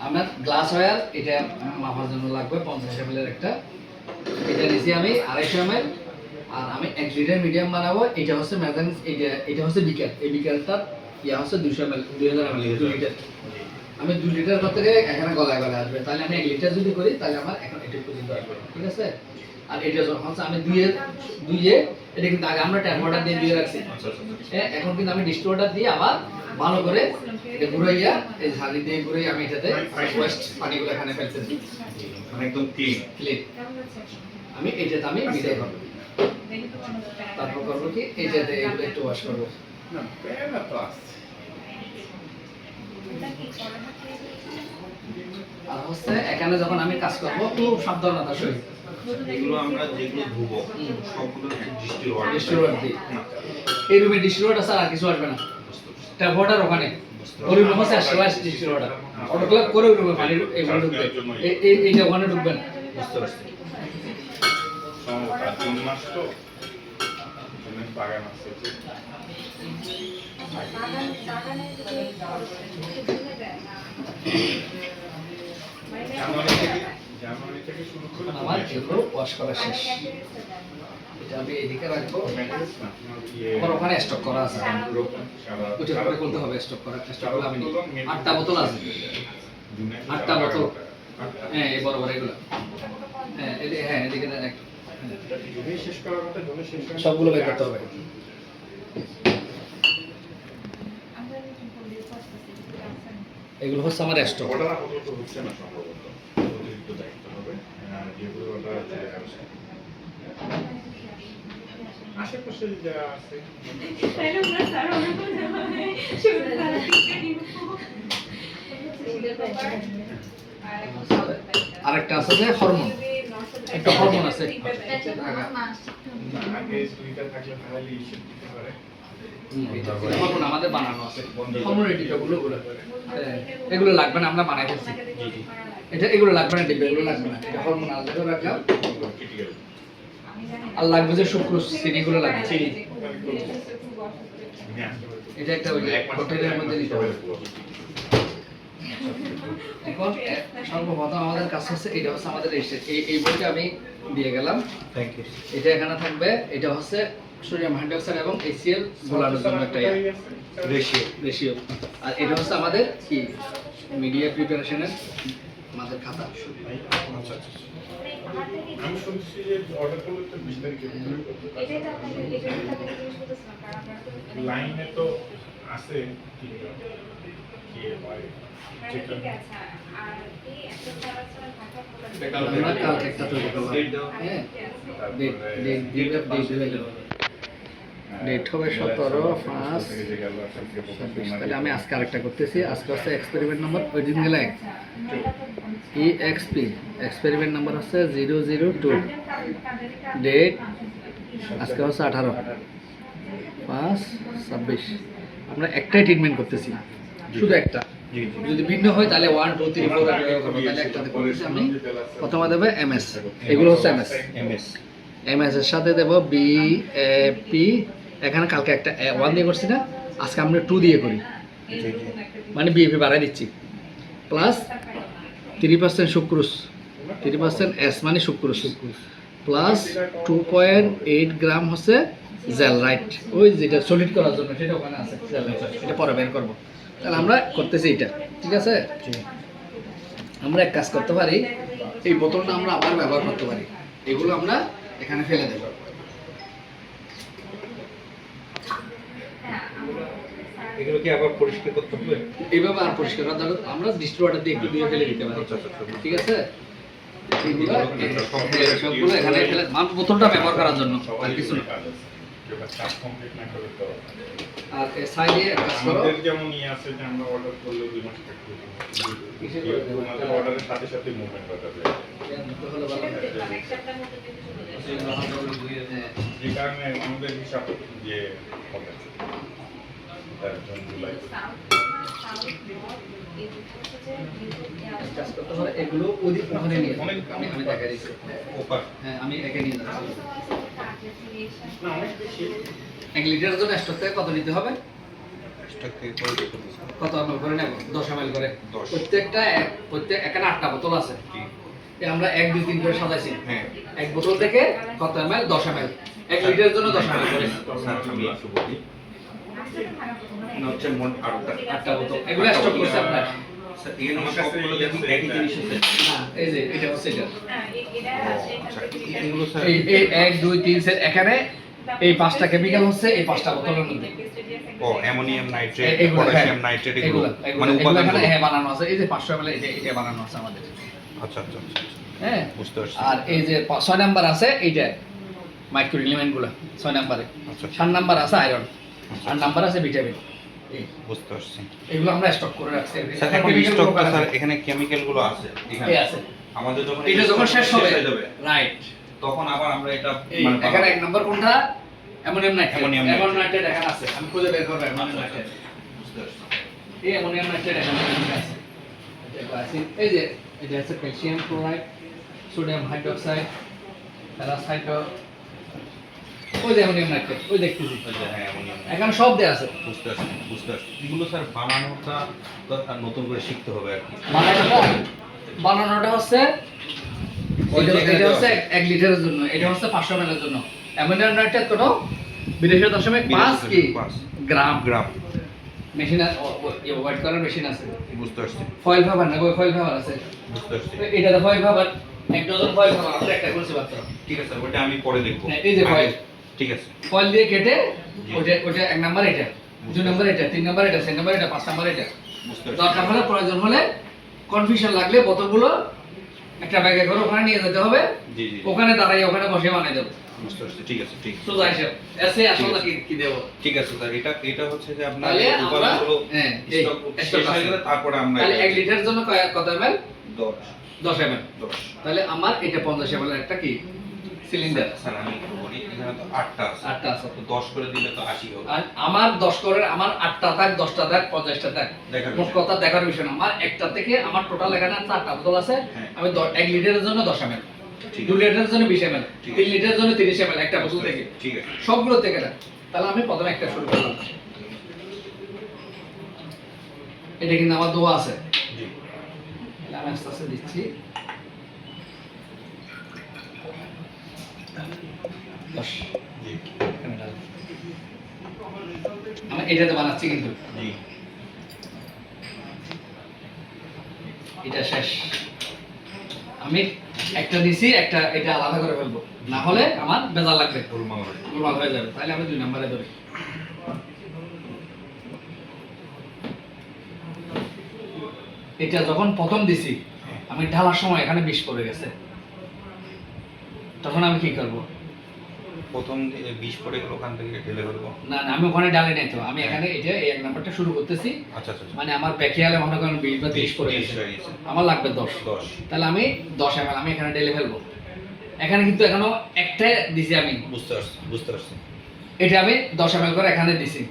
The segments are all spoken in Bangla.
আমার গ্লাস ওয়্যার এটা মাপার জন্য লাগবে 50 ml এর একটা, এটা নিছি আমি 250 ml। আর আমি 1 লিটার মিডিয়াম বানাবো, এটা হচ্ছে মেজারমেন্ট, এটা হচ্ছে বিকার, এই বিকারটা ইয়া হচ্ছে 200 ml 2000 ml 2 লিটার। আমি 2 লিটার করতে গেলে এখানে গলায় গলায় আসবে, তাহলে আমি 1 লিটার যদি করি তাহলে আমার এখন এটা পর্যন্ত আসবে, ঠিক আছে। আর এটা যখন হচ্ছে আমি দুইয়ে এটা কিন্তু আগে আমরা ট্যাপ ওয়াটার দিয়ে রাখছি, এখন কিন্তু আমি ডিস্ট ওয়াটার দিয়ে আবার ভালো করে এটা ঘুরাইয়া এই ঝালি দিয়ে ঘুরাই আমি এটাতে ওয়েস্ট পানিগুলো এখানে ফেলতেছি, একদম ক্লিন। আমি এটাতে আমি মিলাই করব, তারপর করবো কি এটাতে এগুলো একটু ওয়াশ করবো। না প্যারা তো আছে। আর হচ্ছে এখানে যখন আমি কাজ করবো খুব সাবধানতার সহিত এগুলো আমরা যেগুলো ধুবো সবগুলো ডিস্ট্রিবিউটর দিই। এই রুমে ডিস্ট্রিবিউটর আছে, আর কিছু আসবে না। ট্যাপ ওয়াটার ওখানে ওই রুমে হচ্ছে স্ল্যাশ ডিস্ট্রিবিউটর অটোক্লক করে ওই রুমে পানি এগুলো ঢুকবে, এইটা ওখানে ঢুকবে না। বুঝতে পারছি। সমস্যা 3 মাস তো জন্য বাগান আছে। জানুয়ারি থেকে শুরু করে আমার এগুলো ওয়াশ করা শেষ, এটা আমি এদিকে রাখবো। আমার ওখানে স্টক করা আছে, ওইটা করে বলতে হবে স্টক করা। স্টক করলে আমি 8টা বোতল আছে, 8টা বোতল। হ্যাঁ এই বড় বড় এগুলো, হ্যাঁ হ্যাঁ এদিকে দেন একটা, শেষ করার মতো জন্য শেষ সবগুলো বের করতে হবে। এগুলো হচ্ছে আমার স্টক। অর্ডার আপাতত হচ্ছে না সম্ভবত, অতিরিক্ত দায়িত্ব হবে। যেগুলো অর্ডার আছে আশেপাশে যা আছে আরেকটা আছে যে হরমোন, একটা হরমোন আছে আগে দুইটা থাকলে তাহলে ইস্যু দিতে পারে। হরমোন আমাদের বানানো আছে, হরমোন এগুলো এগুলো লাগবে না, আমরা বানাই ফেলছি। এটা এগুলো লাগবে না, ডিব্বা এগুলো লাগবে না, এটা হরমোন আলাদা করে রাখলাম। আর লাগবে যে সুক্রোজ, চিনিগুলো লাগবে, চিনি। এটা একটা ওই কন্টেনারের মধ্যে দিতে হবে। এখন সর্বপ্রথম আমাদের কাছে হচ্ছে এটা হচ্ছে আমাদের এই বইটা আমি দিয়ে গেলাম, থ্যাংক ইউ। এটা এখানে থাকবে, এটা হচ্ছে সোডিয়াম হাইড্রোক্সাইড এবং HCl গোলানোর জন্য একটা রেশিও। আর এটা হচ্ছে আমাদের কি মিডিয়া প্রিপারেশনের আমাদের খাতা। আচ্ছা আচ্ছা, আমি শুনছি যে অর্ডার করলে তো 20 তারিখে লাইনে তো আছে কি হয় আমরা কালকে একটা তৈরি করলাম, হ্যাঁ ডেট হবে 17/5/26। তাহলে আমি আজকে আরেকটা করতেছি, আজকে হচ্ছে এক্সপেরিমেন্ট নাম্বার ওই দিন গেলে EXP, এক্সপেরিমেন্ট নাম্বার হচ্ছে 002, ডেট আজকে হচ্ছে 18/5/26। আমরা একটাই ট্রিটমেন্ট করতেছি, শুধু একটা। যদি ভিন্ন হয় তাহলে 1 2 3 4 করবো, তাহলে একটাতে করতেছি আমি। প্রথমে দেবে MS, এগুলো হচ্ছে MS এর সাথে দেব BAP। এখানে কালকে একটা 1 দিয়ে করছি না, আজকে আমরা 2 দিয়ে করি, মানে BAP বাড়াই দিচ্ছি। প্লাস 3% সুক্রোজ, 3% S মানে সুক্রোজ, প্লাস 2.8 গ্রাম হচ্ছে জেল রাইট, ওই যেটা সলিড করার জন্য সেটা ওখানে আছে জেল রাইট, এটা পরে বের করবো। তাহলে আমরা করতেছি এটা, ঠিক আছে। আমরা এক কাজ করতে পারি, এই বোতলটা আমরা আবার ব্যবহার করতে পারি, এগুলো আমরা এখানে ফেলে দেব। এগুলো কি আবার পরিষ্কার করতে হবে? এইভাবে আর পরিষ্কার করা যাবে, আমরা ডিস্ট্রিবিউটর দিয়ে একটু দিয়ে ফেলে দিতে পারি, ঠিক আছে। সবগুলো এখানে ফেলে, মাত্র বোতলটা ব্যবহার করার জন্য, আর কিছু না। আর সাইডে একটা আমাদের যেমন ই আছে যে আমরা অর্ডার করলে 2 মাস থাকবে, আমাদের অর্ডারের সাথে সাথে মুভমেন্ট করা যাবে, যে কারণে আমাদের হিসাব যে হবে তার জন্য জুলাই এগুলো ওদিক ওখানে নিয়ে আমি দেখা দিচ্ছি, হ্যাঁ আমি একে নিয়ে যাচ্ছি। 1 লিটারের জন্য স্টক থেকে কত নিতে হবে? স্টক থেকে করে দিতে হবে। কত ml করে নেব? 10 ml করে। 10 প্রত্যেক এখানে 8টা বোতল আছে। জি এই আমরা 1 2 3 করে সাজাইছি। হ্যাঁ এক বোতল থেকে কত ml? 10 ml। 1 লিটারের জন্য 10 ml করে। স্যার আমি একটু বলি এটা হচ্ছে মোট 8টা বোতল। এগুলো স্টক করছে আপনার? স্যার এখানে আমার সবগুলো দেখি একই জিনিস আছে। না, এই যে এটা হচ্ছে এটা। আচ্ছা এগুলো স্যার এই 1 2 3 4 এখানে এই 5টা কেমিক্যাল হচ্ছে এই 5টা বোতলের মধ্যে। ও অ্যামোনিয়াম নাইট্রেট এগুলো, পটাশিয়াম হ্যাঁ। নাইট্রেট এগুলো মানে মানে উপাদানগুলো এখানে হ্যাঁ বানানো আছে। এই যে 500 ml এটা বানানো আছে আমাদের। আচ্ছা আচ্ছা আচ্ছা হ্যাঁ। বুঝতে পারছি আর এই যে 6 নাম্বার আছে এইটা মাইক্রো এলিমেন্ট গুলো 6 নাম্বারে। আচ্ছা 7 নাম্বার আছে আয়রন। 8 নাম্বার আছে ভিটামিন। বুঝতে পারছি এগুলো আমরা স্টক করে রাখছি। স্যার এখন স্টকটা স্যার এখানে কেমিক্যাল গুলো আছে এখানে এই আছে। আমাদের যখন এটা যখন শেষ হবে হয়ে যাবে রাইট। তখন আবার আমরা এটা এখানে 1 নাম্বার কোনটা? Ammonium nitrate. Ammonium ammonium nitrate এখানে আছে। আমি খুঁজে বের করব অ্যামোনিয়াম নাইট্রেট। বুঝতে পারছি এই অ্যামোনিয়াম নাইট্রেট এখানে আছে। এটা আছে। এই যে এটা আছে calcium chloride, sodium hydroxide, Parasite. ওই যে অ্যামোনিয়াম নাইট্রেট ওই দেখতেছি। হ্যাঁ অ্যামোনিয়াম এখানে সব দেয়া আছে। বুঝতে পারছি এগুলো স্যার বানানোটা তো আর নতুন করে শিখতে হবে আর কি বানানোটা হচ্ছে এটা হচ্ছে 1 লিটারের জন্য, এটা হচ্ছে 500 ml এর জন্য। অ্যামোনিয়াম নাইট্রেট কত? 82.5 কি গ্রাম। গ্রাম মেশিন আছে, হোয়াইট কালার মেশিন আছে। বুঝতে পারছি ফয়েল ফাইবার না, ফয়েল ফাইবার আছে। বুঝতে পারছি এটা তো foil fibre, 1 dozen foil fibre আমরা একটা করেছি মাত্র। ঠিক আছে ওটা আমি পরে দেখবো হ্যাঁ, এই যে ফয়েল। ঠিক আছে ফয়েল দিয়ে কেটে ওটা 1 নাম্বার এটা, 2 নাম্বার এটা, 3 নাম্বার এটা, 4 নাম্বার এটা, 5 নাম্বার এটা। বুঝতে পারছি দরকার হলে প্রয়োজন হলে কনফিউশন লাগলে বোতলগুলো একটা ব্যাগে করে ওখানে নিয়ে যেতে হবে। জি জি ওখানে দাঁড়াই ওখানে বসে বানিয়ে দেবো। বুঝতে পারছি ঠিক আছে সোজা হিসাব এসে আসলে কি দেবো। ঠিক আছে স্যার এটা হচ্ছে যে আপনার তাহলে আমরা উপাদানগুলো হ্যাঁ স্টক শেষ হয়ে গেলে তারপরে আমরা তাহলে 1 লিটার জন্য কত ml? 10 10 ml। তাহলে আমার এটা 50 ml এর একটা কি সিলিন্ডার। স্যার আমি একটু বলি এখানে তো 8টা আছে 8টা আছে। তো 10 করে দিলে তো 80 হবে আর আমার 10 করে আমার 8টা থাক, 10টা থাক, 50টা থাক, দেখার মোট বিষয়। কথা দেখার বিষয় না। আমার একটা থেকে আমার টোটাল এখানে 4টা বোতল আছে। হ্যাঁ। আমি 1 লিটারের জন্য 10 ml, ঠিক 2 লিটারের জন্য 20 ml, ঠিক 3 লিটারের জন্য 30 ml একটা বোতল থেকে। ঠিক আছে সবগুলো থেকে না। তাহলে আমি প্রথমে একটা শুরু করলাম। এটা কিন্তু আমার দোয়া আছে। জি তাহলে আমি আস্তে আস্তে দিচ্ছি। 10 জি এখানে ডাল। আমি এটাতে বানাচ্ছি কিন্তু জি এটা শেষ। আমি একটা দিছি, একটা এটা আলাদা করে ফেলবো, না হলে আমার বেজার লাগবে, গোলমাল হয়ে যাবে। তাহলে আমি 2 নম্বরে ধরি। এটা যখন প্রথম দিছি আমি ঢালার সময় এখানে 20 পড়ে গেছে, তখন আমি কি করব? প্রথম 20 পরে গেল ওখান থেকে ঢেলে ফেলবো না না, আমি ওখানে ডালে নাই তো, আমি এখানে এটা এই 1 নাম্বারটা শুরু করতেছি। আচ্ছা আচ্ছা মানে আমার ব্যাকিয়ালে মনে করেন 20 বা 30 পড়ে গেছে, আমার লাগবে 10। তাহলে আমি 10 ml আমি এখানে ঢেলে ফেলবো। এখানে কিন্তু এখনো একটা দিছি আমি, বুঝতে পারছি এটা আমি 10 ml করে এখানে দিছি।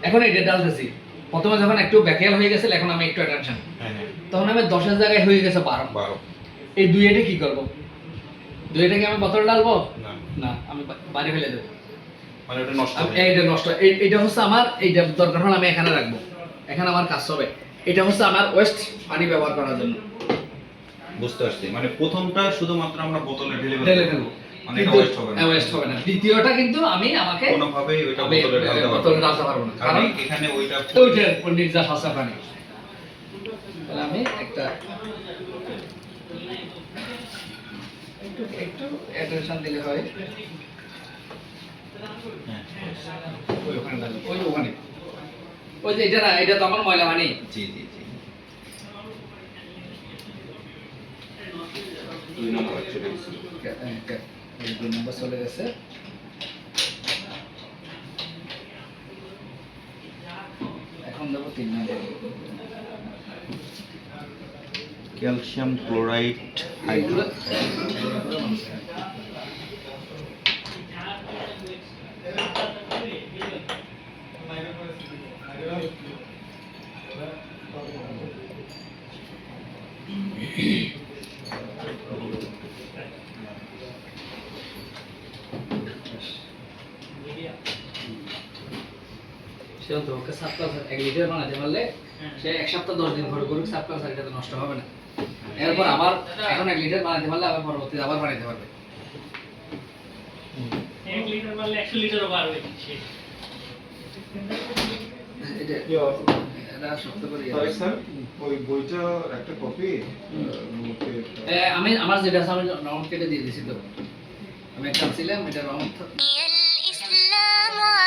এখন এটা ডালতেছি। প্রথমে যখন একটু ব্যাকিয়াল হয়ে গেছিল, এখন আমি একটু অ্যাটেনশন, হ্যাঁ তখন আমি 10 এর জায়গায় হয়ে গেছে 12। এই 2 এটা কি করব? 2 এটা কি আমি বোতল ডালবো? না না, আমি বাইরে ফেলে দেব। মানে ওটা নষ্ট হবে এইটা নষ্ট, এইটা হচ্ছে আমার, এইটা দরকার হলে আমি এখানে রাখবো, এখানে আমার কাজ হবে। এটা হচ্ছে আমার ওয়েস্ট পানি ব্যবহার করার জন্য। বুঝতে পারছি মানে প্রথমটা শুধুমাত্র আমরা বোতলে ঢেলে ঢেলে ফেলবো, মানে এটা ওয়েস্ট হবে না ওয়েস্ট হবে না। দ্বিতীয়টা কিন্তু আমি আমাকে কোনোভাবেই ওইটা আমি বোতলে ঢালতে পারবো না, কারণ কারণ এখানে ওইটার ওইটার নির্যাস আছে পানি। তাহলে আমি একটা একটু অ্যাটেনশন দিলে হয়। ওই ওখানে ডালো, ওই ওখানে, ওই যে এটা না, এটা তো আমার ময়লা পানি। জি জি জি 2 নম্বর চলে গেছে 2 নম্বর চলে গেছে। এখন দেবো 3 নম্বর। ক্যালসিয়াম ক্লোরাইড এগুলো সে তো ওকে সাপ্লাস 1 লিটার বানাতে পারলে সে 1 সপ্তাহ 10 দিন ভরে করুক, সাপ্লাস আর এটা তো নষ্ট হবে না। এরপর আবার এখন 1 লিটার বানাতে পারলে আবার পরবর্তীতে আবার বানাতে পারবে। 1 লিটার বানালে 100 লিটারও পারবে সে। এটা এটা শক্ত করে তাহলে স্যার ওই বইটা একটা কপি আমি আমার যেটা আছে আমি নরমাল কেটে দিয়ে দিছি তো। আমি একটা ছিলাম এটা রং الإسلام